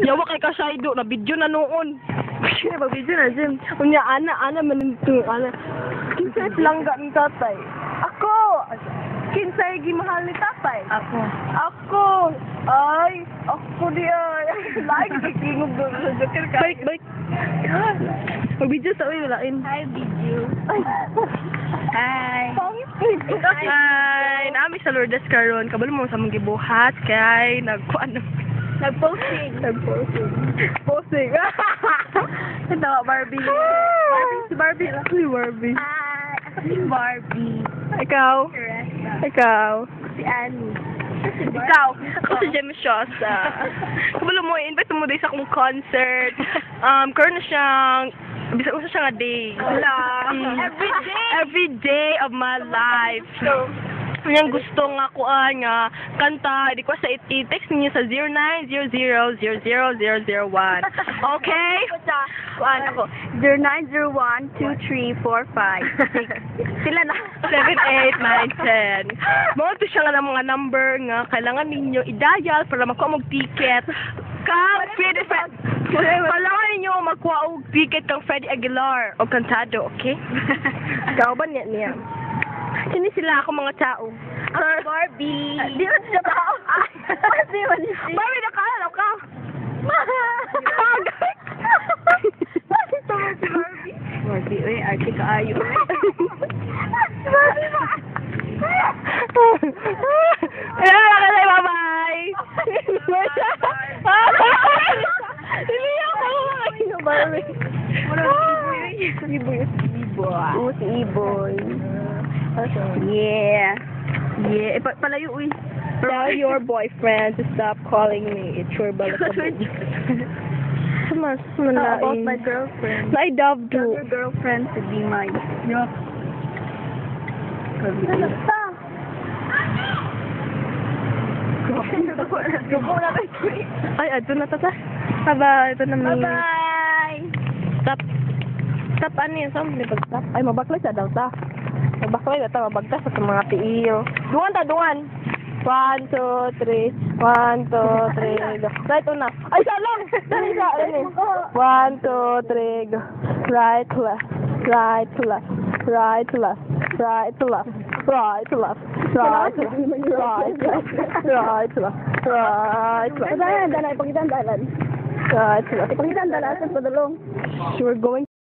Yawa kay kasaydo na video na noon. Mag-video na, Jim. Unya ana manuntung ana. Kinsay langga ni tatay? Ako! Kinsay gimahal ni tatay? Ako. Ako! Ay! Ako di ay! Lagi kikingog doon sa joker ka. Balik. Mag-video sa uy walain. Hi, video. Ay! Hi. Hi, naami sa Lourdes karon. Kabalo mo sa mong gibuhat kay nagkuan. Nag-posting. Posing. Ito, Barbie. Si Barbie. Si Barbie. Hi. Ako si Barbie. Ikaw. Teresa. Ikaw. Si Annie. Ikaw. Ako si Jem Shosa. Kabalo mo, invite mo din sa akong concert. Karon na siyang bisa usa siya nga day. Wala. Every day of my life. Yung gusto nga kuan nga kanta, di ko sa i-text niyo sa 0900000001. Okay? Kuan ako. 09012345. Sila na. 7, 8, 9, 10. Mo to siya nga ng mga number nga kailangan ninyo i-dial para makuha mong ticket. Kailangan ninyo makuha og ticket kang Freddie Aguilar o kantado, okay? Ikaw ba niya? Sino sila ako mga tao? Barbie. Di ba siya tao? Di ba ni si? Barbie, nakahalaw ka! Barbie, uy, arte ka ayo. Ayan na kasi, bye-bye! Hindi ako! Barbie. Iboy. Oo, si Iboy. Yeah. Yeah, palayo, uy. Tell your boyfriend to stop calling me. It's your balakabog. Mas How about my manlain. girlfriend? I love Tell to. your girlfriend to be my... Yup. Ay, ato na tata. Aba, ito na may... Bye-bye! Stop. Stop, ano yun? Saan may pag-stop? Ay, mabaklay sa daw ta. Mabaklay na ta, mabagtas sa mga tiil. Duwan ta, duwan. 1, 2, 3. 1, 2, 3, go. Right, una. Ay, salong! Dali sa, ano eh. 1, 2, 3, go. Right, left. Right, left. Right, left. Right, left. Right, left. Right, left. Right, left. Right, left. Right, left. Dalan, ipakita ang dalan. Right, left. Ipakita ang dalan sa padulong. We're going